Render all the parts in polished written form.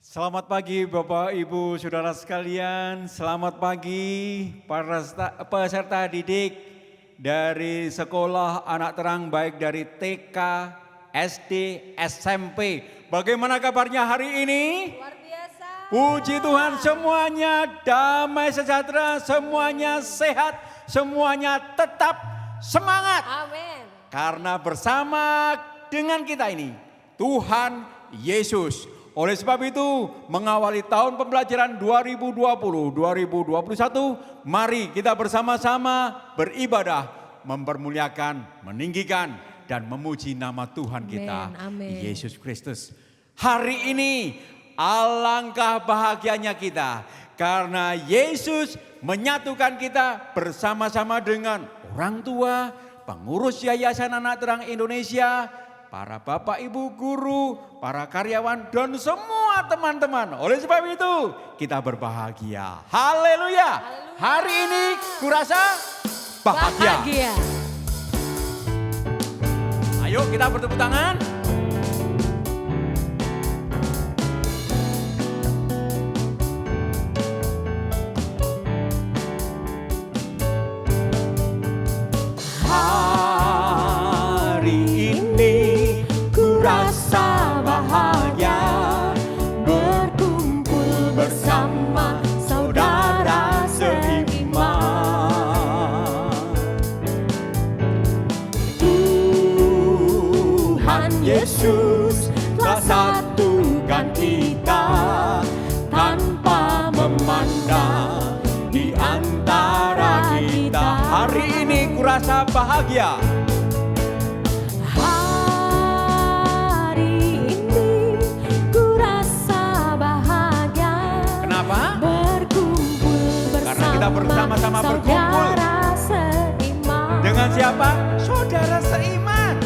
Selamat pagi Bapak Ibu Saudara sekalian, selamat pagi para peserta didik dari sekolah anak terang baik dari TK, SD, SMP. Bagaimana kabarnya hari ini? Luar biasa. Puji Tuhan semuanya damai sejahtera, semuanya sehat, semuanya tetap semangat. Amin. Karena bersama dengan kita ini Tuhan Yesus. Oleh sebab itu, mengawali tahun pembelajaran 2020-2021, mari kita bersama-sama beribadah, mempermuliakan, meninggikan, dan memuji nama Tuhan kita, Amin. Yesus Kristus. Hari ini, alangkah bahagianya kita, karena Yesus menyatukan kita bersama-sama dengan orang tua, pengurus Yayasan Anak Terang Indonesia, para bapak ibu guru, para karyawan dan semua teman-teman. Oleh sebab itu kita berbahagia. Haleluya. Hari ini kurasa bahagia. Ayo kita bertepuk tangan. Rasa bahagia berkumpul bersama saudara seiman. Tuhan Yesus telah satukan kita tanpa memandang di antara kita. Hari ini kurasa bahagia. Kita bersama-sama berkumpul dengan siapa? Saudara seiman.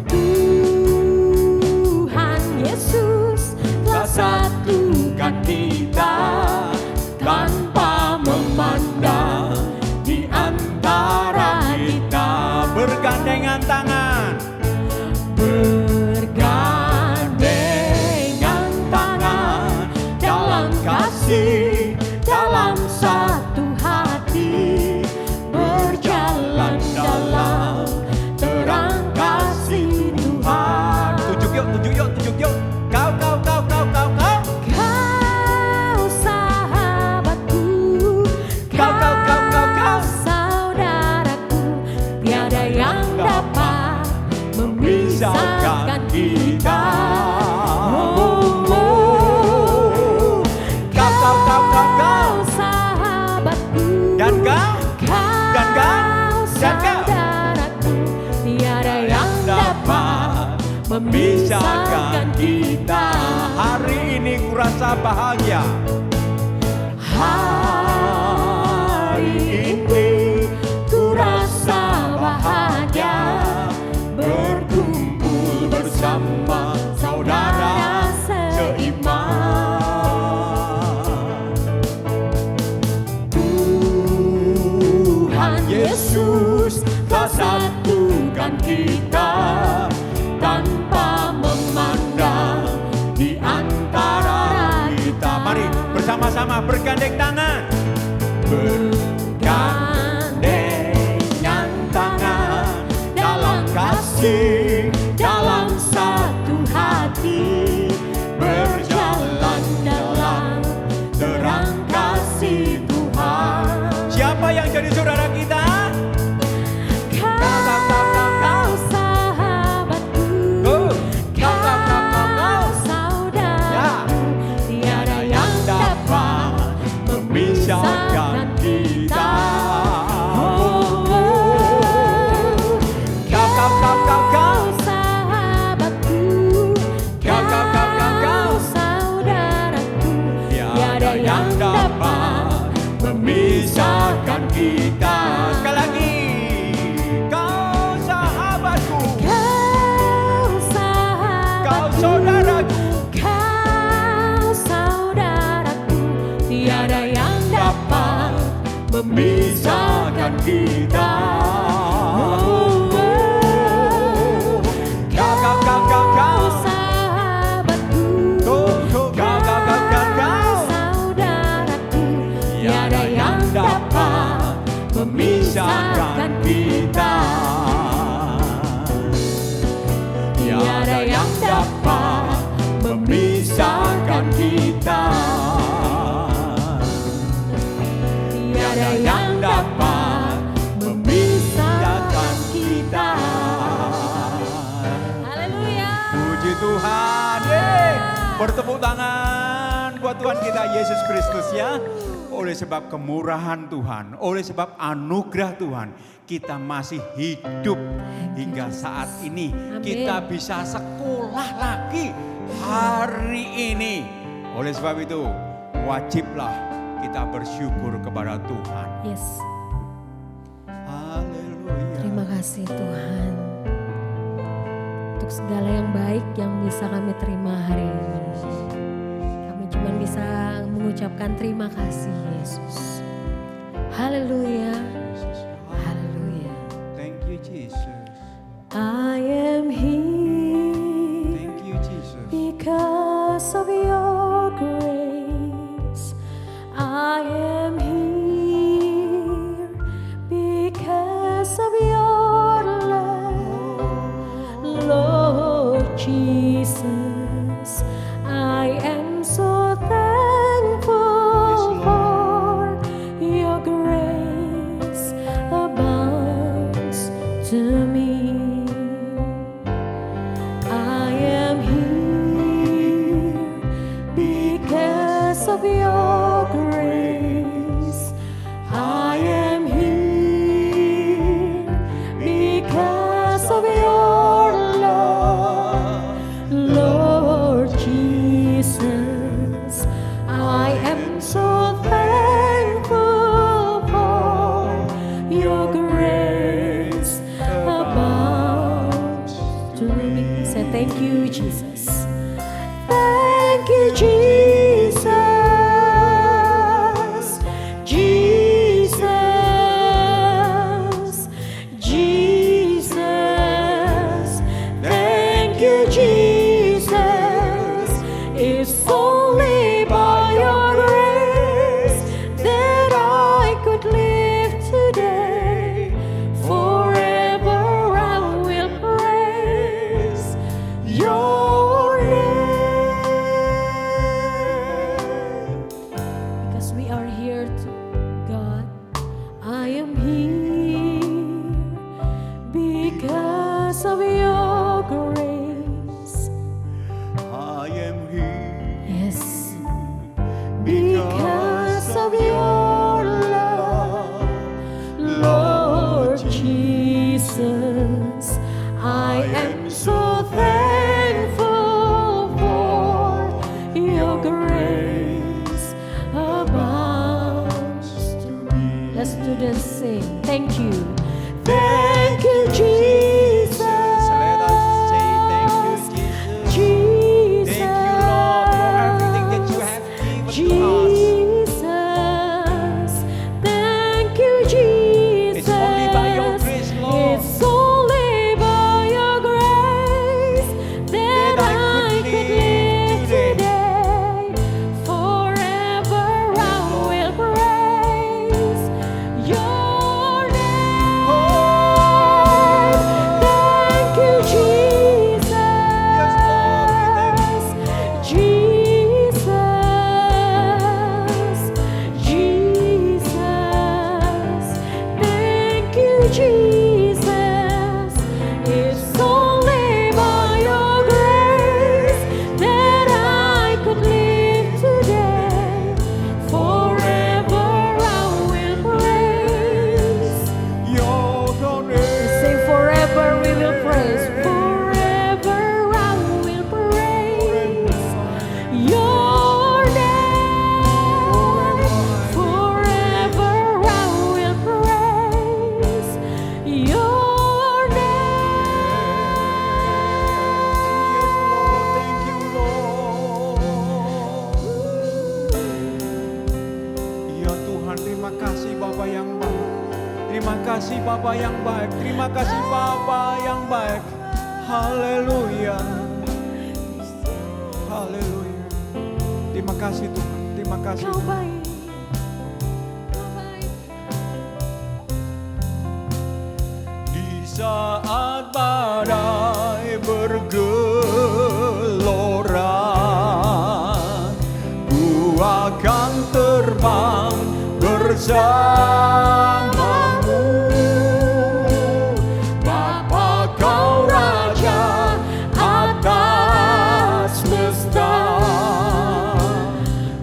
Tuhan Yesus telah satukan kita tanpa memandang di antara kita. Bergandengan tangan. Bergandengan tangan dalam kasih. Dalam satu hati berjalan dalam terang kasih Tuhan. Tunjuk yuk. Kau. Kau sahabatku, kau saudaraku, tiada yang dapat memisahkan kita. Memisahkan kita. Hari ini kurasa bahagia. Hari ini kurasa bahagia berkumpul bersama saudara seiman. Tuhan Yesus telah satukan kita tanpa memandang di antara kita. Mari bersama-sama bergandeng tangan. Bergandengan tangan dalam kasih, dalam satu hati, berjalan dalam terang kasih Tuhan. Siapa yang jadi saudara kita? Memisahkan kita. Kau sahabatku, kau saudaraku, tiada yang dapat memisahkan kita. Sekali lagi. Kau sahabatku, kau saudaraku, kau saudaraku, tiada yang dapat memisahkan kita. Kau sahabatku, memisahkan kita. Tiada yang dapat memisahkan kita. Tiada yang dapat memisahkan kita. Haleluya. Puji Tuhan. Yeay. Bertepuk tangan buat Tuhan kita Yesus Kristus ya. Oleh sebab kemurahan Tuhan, oleh sebab anugerah Tuhan, kita masih hidup hingga saat ini. Amin. Kita bisa sekolah lagi hari ini. Oleh sebab itu, wajiblah kita bersyukur kepada Tuhan. Yes. Haleluya. Terima kasih Tuhan. Untuk segala yang baik yang bisa kami terima hari ini. Kami cuma bisa mengucapkan terima kasih Yesus. Haleluya. Haleluya. Thank you Jesus. I am here Thank you Jesus. because of your grace. I am here because of your love, Lord Jesus. I am so thankful for your grace abounds to me. I am here because of your grace. I am here because of your love, Lord Jesus. I am so thankful for your grace abounds to me. Say thank you, Jesus. Thank you, Jesus. Jesus. Jesus. Thank you, Jesus. It's only by your grace that I could live today. Forever I will praise your name. Because we are here to God. I am here because of your grace. I am here Yes. Because of your love, Lord Jesus, I am so thankful for your grace abounds to me. Let's do the sing. Thank you. Thank you, Jesus. Let us say thank you, Jesus. Jesus. Thank you, Lord, for everything that you have given to us. Jesus, thank you, Jesus. It's only by your grace, Lord. It's only by your grace that I could live today. Forever I will praise your name. Thank you, Jesus. Jesus, Jesus, thank you, Jesus. It's only by your grace that I could live today. Forever I will praise. Your name. Say forever we will praise. Forever I will praise your name. Forever I will praise your Thank you, Lord. Ya Tuhan, terima kasih Bapa yang baik. Terima kasih Bapa yang baik. Terima kasih Bapa yang baik. Haleluya. Haleluya. Terima kasih Tuhan. Terima kasih. Kau baik, kau baik. terbang bersamamu. Bapa kau Raja atas semesta,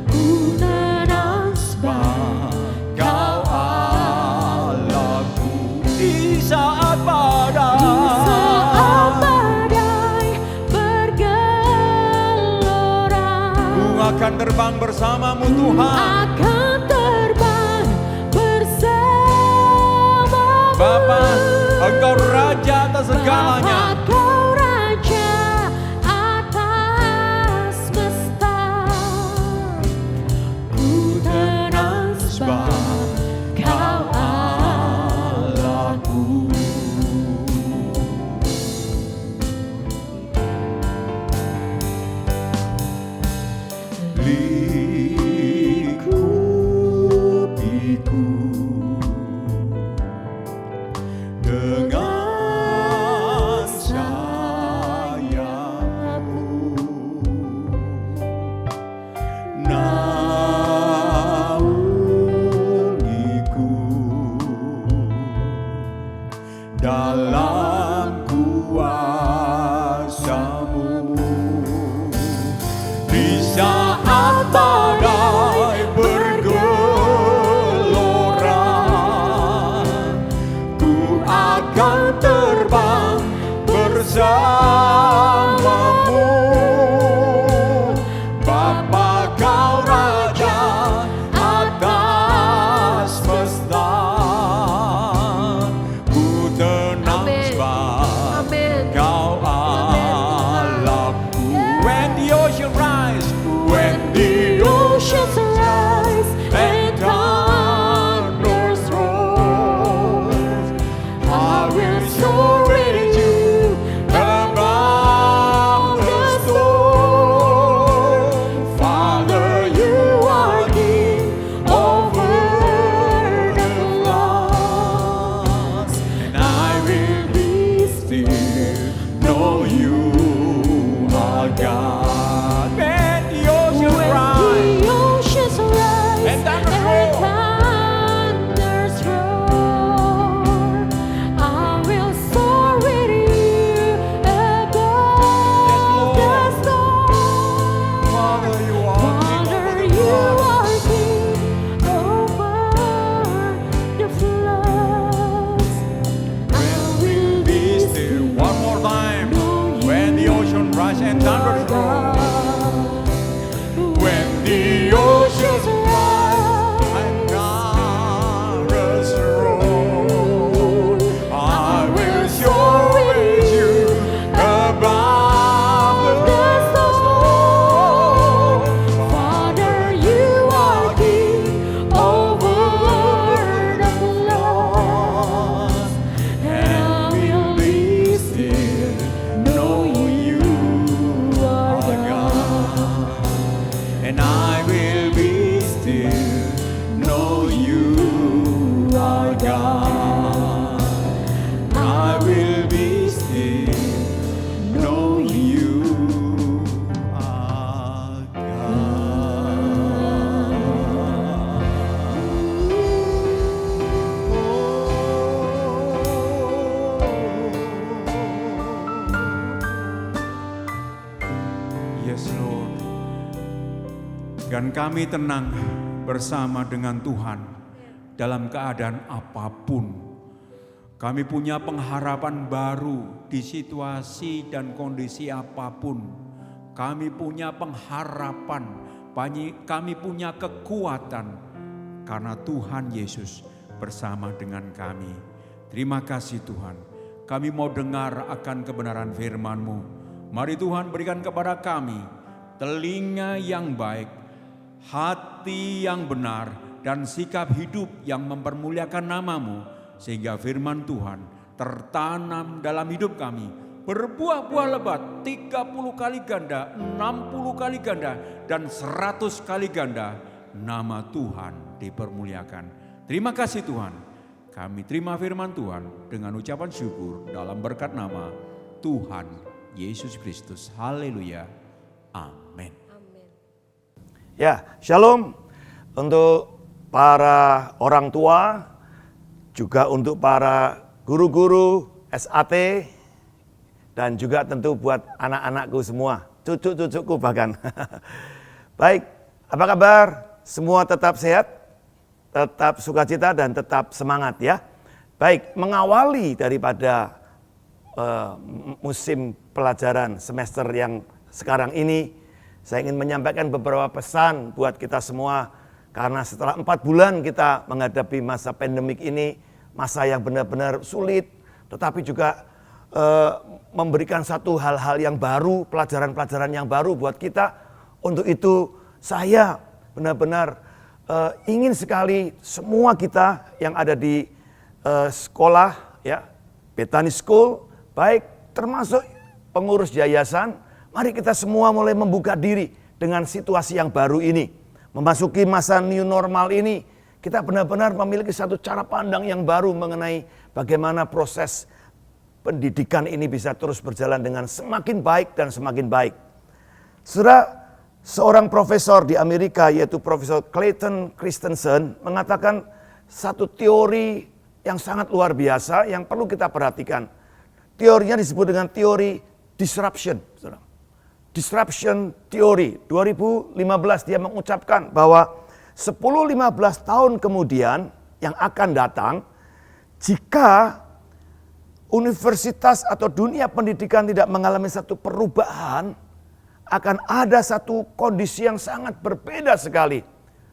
ku tenang sebab kau Allahku. Di saat badai bergelora, ku akan terbang bersamamu Tuhan. Akan terbang bersamamu. Bapa, Engkau Raja atas segalanya. Bapa, Kau Raja atas semesta, ku tenang sebab Kau Allahku. Lingkupiku dengan sayapmu, naungiku dalam kuasa-Mu. Di saat badai bergelora, ku akan terbang bersamamu. Bapa kau Raja atas semesta, ku tenang sebab kau Allahku. When the ocean rise, when the oceans rise and thunders roar, I will soar with you above the storm. Father, you are King over the floods, and I will be still, know you are God. When the ocean rise and thunders roar, I will soar with you above the storm. Father, you are Father, you are King over the floods. I will be still. One more time. When the ocean rise and thunders roar, when the oceans rise and thunders roar, I will soar with you above the storm. Father, you are King over the floods, And I will be still, know you are God. And I will be still, know you are God. I will be still, know you are God. Yes, Lord. Dan kami tenang bersama dengan Tuhan dalam keadaan apapun. Kami punya pengharapan baru di situasi dan kondisi apapun. Kami punya pengharapan, kami punya kekuatan karena Tuhan Yesus bersama dengan kami. Terima kasih Tuhan. Kami mau dengar akan kebenaran firman-Mu. Mari Tuhan berikan kepada kami telinga yang baik, hati yang benar, dan sikap hidup yang mempermuliakan nama-Mu, sehingga firman Tuhan tertanam dalam hidup kami, berbuah-buah lebat 30 kali ganda, 60 kali ganda, dan 100 kali ganda. Nama Tuhan dipermuliakan. Terima kasih Tuhan. Kami terima firman Tuhan dengan ucapan syukur dalam berkat nama Tuhan Yesus Kristus. Haleluya. Amin. Ya, shalom. untuk para orang tua, juga untuk para guru-guru SAT, dan juga tentu buat anak-anakku semua, cucu-cucuku bahkan. Baik, apa kabar? Semua tetap sehat, tetap sukacita, dan tetap semangat ya. Baik, mengawali daripada musim pelajaran semester yang sekarang ini, saya ingin menyampaikan beberapa pesan buat kita semua. Karena setelah 4 bulan kita menghadapi masa pandemik ini, masa yang benar-benar sulit, tetapi juga memberikan satu hal-hal yang baru, pelajaran-pelajaran yang baru buat kita. Untuk itu saya benar-benar ingin sekali semua kita yang ada di sekolah, ya, Bethany School, baik termasuk pengurus yayasan, mari kita semua mulai membuka diri dengan situasi yang baru ini. Memasuki masa new normal ini, kita benar-benar memiliki satu cara pandang yang baru mengenai bagaimana proses pendidikan ini bisa terus berjalan dengan semakin baik dan semakin baik. Saudara, seorang profesor di Amerika yaitu Profesor Clayton Christensen mengatakan satu teori yang sangat luar biasa yang perlu kita perhatikan. Teorinya disebut dengan teori disruption. Disruption theory. 2015 dia mengucapkan bahwa 10-15 tahun kemudian yang akan datang, jika universitas atau dunia pendidikan tidak mengalami satu perubahan, akan ada satu kondisi yang sangat berbeda sekali.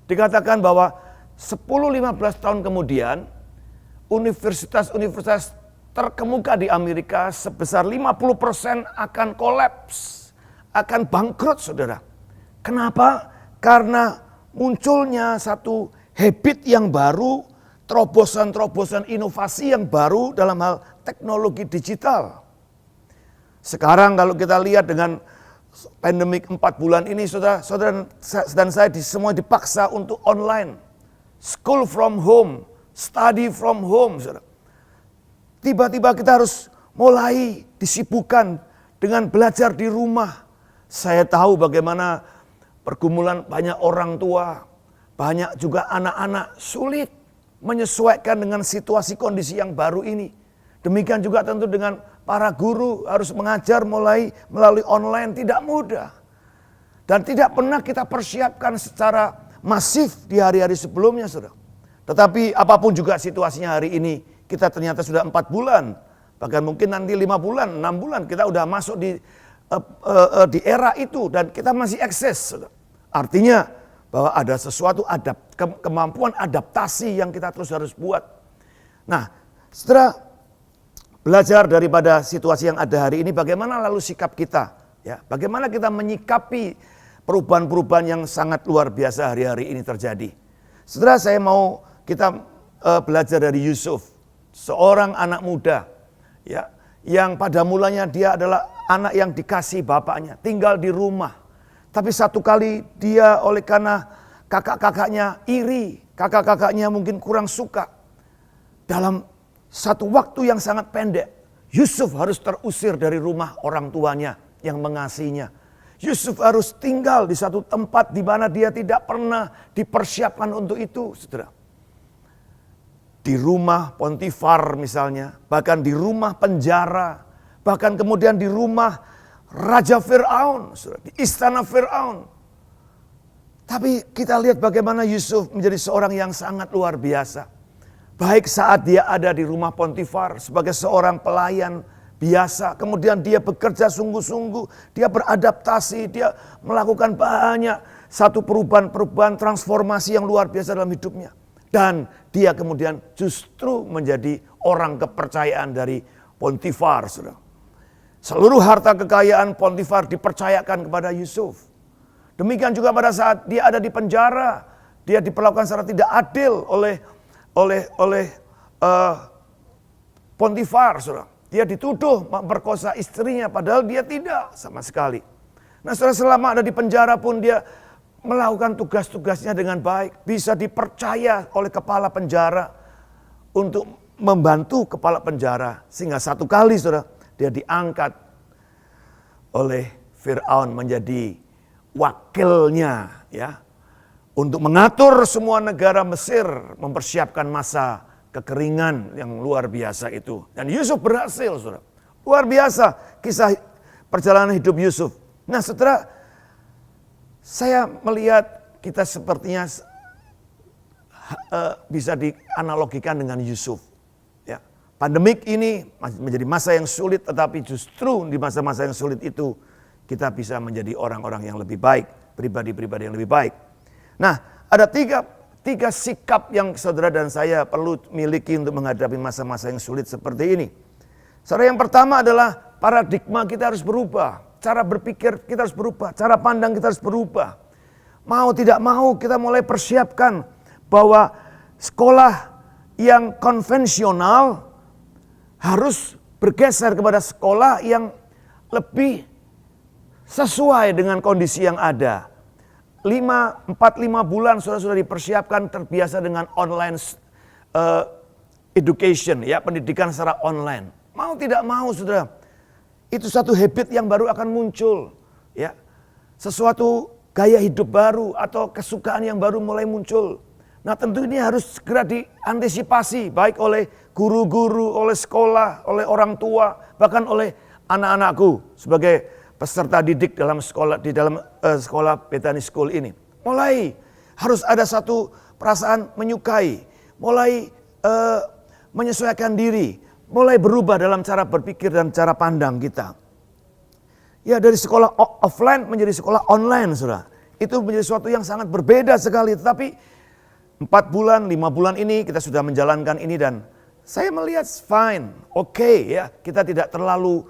Dikatakan bahwa 10-15 tahun kemudian, universitas-universitas terkemuka di Amerika sebesar 50% akan kolaps, akan bangkrut, saudara. Kenapa? Karena munculnya satu habit yang baru, terobosan-terobosan inovasi yang baru dalam hal teknologi digital. Sekarang kalau kita lihat dengan pandemik 4 bulan ini, saudara dan saya semua dipaksa untuk online. School from home, study from home, saudara. Tiba-tiba kita harus mulai disibukkan dengan belajar di rumah. Saya tahu bagaimana pergumulan banyak orang tua, banyak juga anak-anak sulit menyesuaikan dengan situasi kondisi yang baru ini. Demikian juga tentu dengan para guru harus mengajar melalui online, tidak mudah. Dan tidak pernah kita persiapkan secara masif di hari-hari sebelumnya, saudara. Tetapi apapun juga situasinya hari ini, kita ternyata sudah 4 bulan, bahkan mungkin nanti 5 bulan, 6 bulan kita udah masuk di era itu dan kita masih eksis. Artinya bahwa ada sesuatu kemampuan adaptasi yang kita terus harus buat. Nah, setelah belajar daripada situasi yang ada hari ini, bagaimana lalu sikap kita? Ya, bagaimana kita menyikapi perubahan-perubahan yang sangat luar biasa hari-hari ini terjadi? Setelah saya mau kita belajar dari Yusuf, seorang anak muda, ya, yang pada mulanya dia adalah anak yang dikasih bapaknya, tinggal di rumah. Tapi satu kali dia oleh karena kakak-kakaknya iri, kakak-kakaknya mungkin kurang suka. Dalam satu waktu yang sangat pendek, Yusuf harus terusir dari rumah orang tuanya yang mengasihinya. Yusuf harus tinggal di satu tempat di mana dia tidak pernah dipersiapkan untuk itu, saudara. Di rumah Pontifar misalnya, bahkan di rumah penjara, bahkan kemudian di rumah Raja Fir'aun, di istana Fir'aun. Tapi kita lihat bagaimana Yusuf menjadi seorang yang sangat luar biasa. Baik saat dia ada di rumah Pontifar sebagai seorang pelayan biasa, kemudian dia bekerja sungguh-sungguh, dia beradaptasi, dia melakukan banyak satu perubahan-perubahan transformasi yang luar biasa dalam hidupnya. Dan dia kemudian justru menjadi orang kepercayaan dari Pontifar, saudara. Seluruh harta kekayaan Pontifar dipercayakan kepada Yusuf. Demikian juga pada saat dia ada di penjara, dia diperlakukan secara tidak adil oleh Pontifar, saudara. Dia dituduh memperkosa istrinya, padahal dia tidak sama sekali. Nah, saudara, selama ada di penjara pun dia melakukan tugas-tugasnya dengan baik, bisa dipercaya oleh kepala penjara untuk membantu kepala penjara, sehingga satu kali, saudara, dia diangkat oleh Fir'aun menjadi wakilnya, ya, untuk mengatur semua negara Mesir mempersiapkan masa kekeringan yang luar biasa itu. Dan Yusuf berhasil, saudara. Luar biasa kisah perjalanan hidup Yusuf. Nah, saudara, saya melihat kita sepertinya bisa dianalogikan dengan Yusuf. Ya, pandemik ini menjadi masa yang sulit, tetapi justru di masa-masa yang sulit itu kita bisa menjadi orang-orang yang lebih baik, pribadi-pribadi yang lebih baik. Nah, ada tiga sikap yang saudara dan saya perlu miliki untuk menghadapi masa-masa yang sulit seperti ini. Saudara, yang pertama adalah paradigma kita harus berubah. Cara berpikir kita harus berubah, cara pandang kita harus berubah. Mau tidak mau kita mulai persiapkan bahwa sekolah yang konvensional harus bergeser kepada sekolah yang lebih sesuai dengan kondisi yang ada. 4-5 bulan sudah dipersiapkan terbiasa dengan online education, ya, pendidikan secara online. Mau tidak mau, saudara, itu satu habit yang baru akan muncul, ya. Sesuatu gaya hidup baru atau kesukaan yang baru mulai muncul. Nah, tentu ini harus segera diantisipasi baik oleh guru-guru, oleh sekolah, oleh orang tua, bahkan oleh anak-anakku sebagai peserta didik dalam sekolah sekolah Bethany School ini. Mulai harus ada satu perasaan menyukai, mulai menyesuaikan diri, mulai berubah dalam cara berpikir dan cara pandang kita. Ya, dari sekolah offline menjadi sekolah online, saudara. Itu menjadi sesuatu yang sangat berbeda sekali. Tetapi 4 bulan, 5 bulan ini kita sudah menjalankan ini dan saya melihat fine, oke, ya. Kita tidak terlalu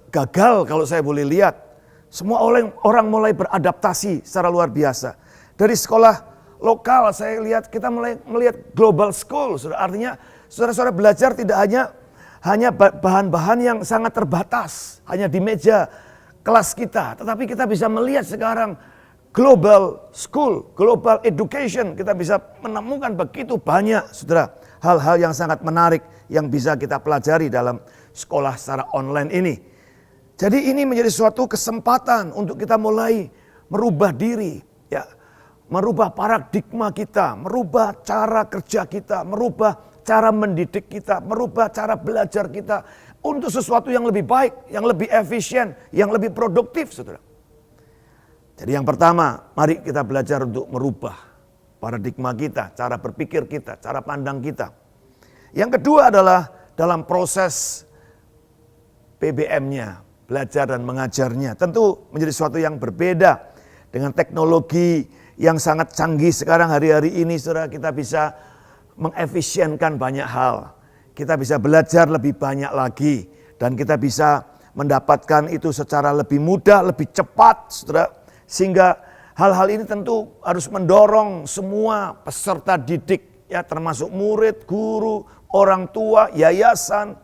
gagal kalau saya boleh lihat. Semua orang mulai beradaptasi secara luar biasa. Dari sekolah lokal saya lihat kita mulai melihat global school. Artinya saudara-saudara belajar tidak hanya bahan-bahan yang sangat terbatas. Hanya di meja kelas kita. Tetapi kita bisa melihat sekarang global school, global education. Kita bisa menemukan begitu banyak, saudara, hal-hal yang sangat menarik yang bisa kita pelajari dalam sekolah secara online ini. Jadi ini menjadi suatu kesempatan untuk kita mulai merubah diri, ya, merubah paradigma kita, merubah cara kerja kita, merubah cara mendidik kita, merubah cara belajar kita untuk sesuatu yang lebih baik, yang lebih efisien, yang lebih produktif, saudara. Jadi yang pertama, mari kita belajar untuk merubah paradigma kita, cara berpikir kita, cara pandang kita. Yang kedua adalah dalam proses PBM-nya, belajar dan mengajarnya. Tentu menjadi sesuatu yang berbeda dengan teknologi yang sangat canggih sekarang hari-hari ini, saudara, kita bisa mengefisienkan banyak hal. Kita bisa belajar lebih banyak lagi dan kita bisa mendapatkan itu secara lebih mudah, lebih cepat, saudara. Sehingga hal-hal ini tentu harus mendorong semua peserta didik, ya, termasuk murid, guru, orang tua, yayasan,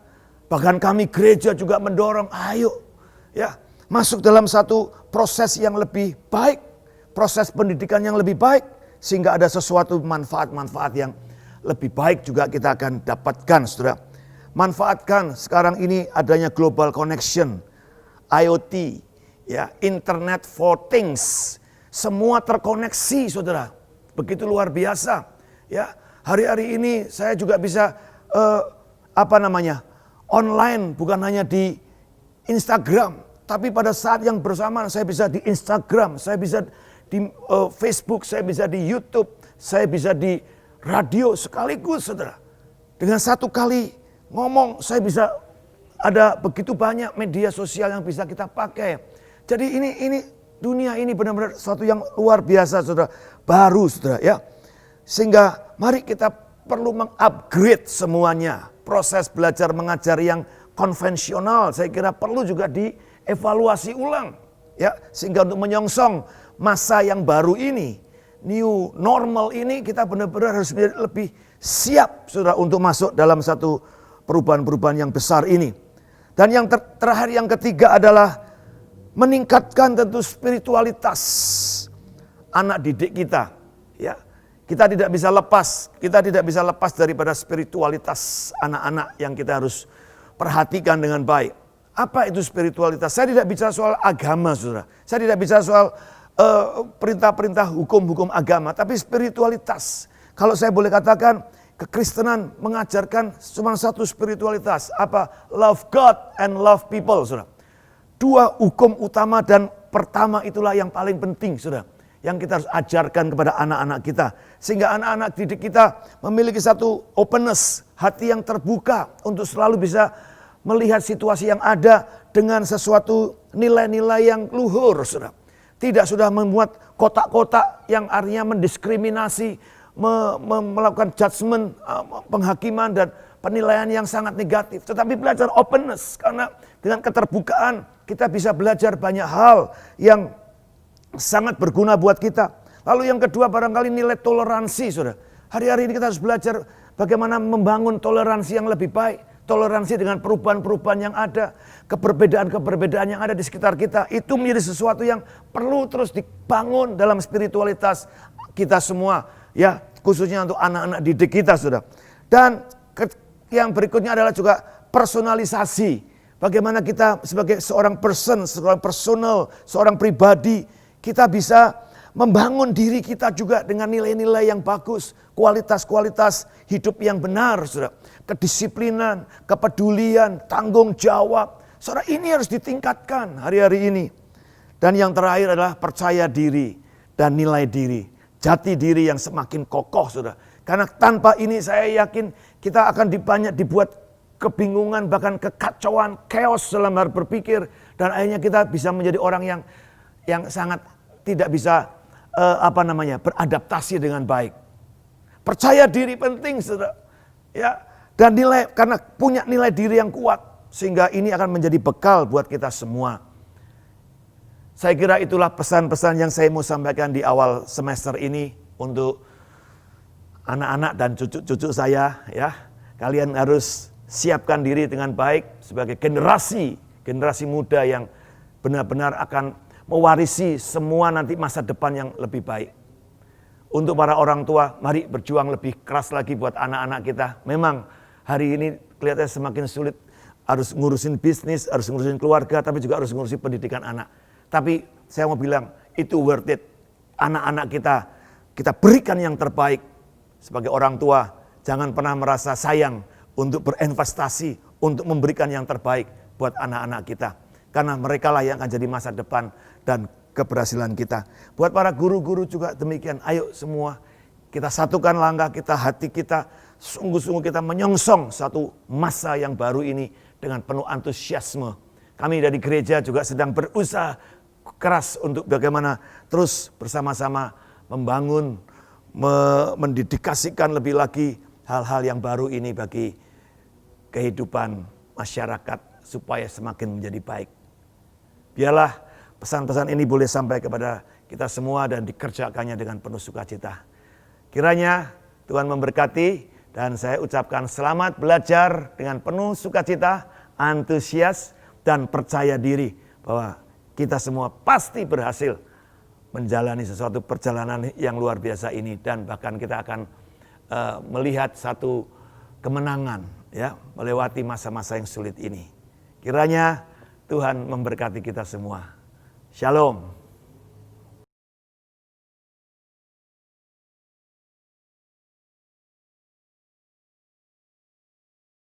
bahkan kami gereja juga mendorong, ayo, ya, masuk dalam satu proses yang lebih baik, proses pendidikan yang lebih baik, sehingga ada sesuatu manfaat-manfaat yang lebih baik juga kita akan dapatkan, saudara. Manfaatkan sekarang ini adanya global connection, IoT, ya, Internet for Things, semua terkoneksi, saudara. Begitu luar biasa, ya. Hari-hari ini saya juga bisa online, bukan hanya di Instagram, tapi pada saat yang bersamaan saya bisa di Instagram, saya bisa di Facebook, saya bisa di YouTube, saya bisa di radio sekaligus, saudara. Dengan satu kali ngomong, saya bisa ada begitu banyak media sosial yang bisa kita pakai. Jadi ini dunia ini benar-benar sesuatu yang luar biasa, saudara, baru, saudara, ya. Sehingga mari kita perlu mengupgrade semuanya. Proses belajar mengajar yang konvensional saya kira perlu juga dievaluasi ulang, ya, sehingga untuk menyongsong masa yang baru ini, new normal ini, kita benar-benar harus lebih siap, saudara, untuk masuk dalam satu perubahan-perubahan yang besar ini. Dan yang terakhir, yang ketiga adalah meningkatkan tentu spiritualitas anak didik kita, ya. Kita tidak bisa lepas daripada spiritualitas anak-anak yang kita harus perhatikan dengan baik. Apa itu spiritualitas? Saya tidak bicara soal agama, saudara. Saya tidak bicara soal perintah-perintah hukum-hukum agama, tapi spiritualitas. Kalau saya boleh katakan, kekristenan mengajarkan cuma satu spiritualitas. Apa? Love God and love people, saudara. Dua hukum utama dan pertama itulah yang paling penting, saudara. Yang kita harus ajarkan kepada anak-anak kita. Sehingga anak-anak didik kita memiliki satu openness, hati yang terbuka untuk selalu bisa melihat situasi yang ada dengan sesuatu nilai-nilai yang luhur, saudara. Tidak sudah membuat kotak-kotak yang artinya mendiskriminasi, melakukan judgment, penghakiman dan penilaian yang sangat negatif. Tetapi belajar openness, karena dengan keterbukaan kita bisa belajar banyak hal yang sangat berguna buat kita. Lalu yang kedua barangkali nilai toleransi, saudara. Hari-hari ini kita harus belajar bagaimana membangun toleransi yang lebih baik. Toleransi dengan perubahan-perubahan yang ada, keberbedaan-keberbedaan yang ada di sekitar kita. Itu menjadi sesuatu yang perlu terus dibangun dalam spiritualitas kita semua. Ya, khususnya untuk anak-anak didik kita, saudara. Dan yang berikutnya adalah juga personalisasi. Bagaimana kita sebagai seorang person, seorang personal, seorang pribadi, kita bisa membangun diri kita juga dengan nilai-nilai yang bagus, kualitas-kualitas hidup yang benar, saudara. Kedisiplinan, kepedulian, tanggung jawab. Saudara, ini harus ditingkatkan hari-hari ini. Dan yang terakhir adalah percaya diri dan nilai diri. Jati diri yang semakin kokoh, saudara. Karena tanpa ini saya yakin kita akan dibuat kebingungan, bahkan kekacauan, chaos dalam hal berpikir. Dan akhirnya kita bisa menjadi orang yang sangat tidak bisa beradaptasi dengan baik. Percaya diri penting, saudara. Ya, dan nilai, karena punya nilai diri yang kuat, sehingga ini akan menjadi bekal buat kita semua. Saya kira itulah pesan-pesan yang saya mau sampaikan di awal semester ini untuk anak-anak dan cucu-cucu saya. Ya, kalian harus siapkan diri dengan baik sebagai generasi muda yang benar-benar akan mewarisi semua nanti masa depan yang lebih baik. Untuk para orang tua, mari berjuang lebih keras lagi buat anak-anak kita. Memang hari ini kelihatannya semakin sulit, harus ngurusin bisnis, harus ngurusin keluarga, tapi juga harus ngurusin pendidikan anak. Tapi saya mau bilang, itu worth it. Anak-anak kita berikan yang terbaik. Sebagai orang tua, jangan pernah merasa sayang untuk berinvestasi, untuk memberikan yang terbaik buat anak-anak kita. Karena mereka lah yang akan jadi masa depan dan keberhasilan kita. Buat para guru-guru juga demikian. Ayo semua kita satukan langkah kita, hati kita. Sungguh-sungguh kita menyongsong satu masa yang baru ini dengan penuh antusiasme. Kami dari gereja juga sedang berusaha keras untuk bagaimana terus bersama-sama membangun, mendedikasikan lebih lagi hal-hal yang baru ini bagi kehidupan masyarakat supaya semakin menjadi baik. Biarlah pesan-pesan ini boleh sampai kepada kita semua dan dikerjakannya dengan penuh sukacita. Kiranya Tuhan memberkati dan saya ucapkan selamat belajar dengan penuh sukacita, antusias dan percaya diri bahwa kita semua pasti berhasil menjalani sesuatu perjalanan yang luar biasa ini dan bahkan kita akan melihat satu kemenangan ya melewati masa-masa yang sulit ini. Kiranya Tuhan memberkati kita semua. Shalom.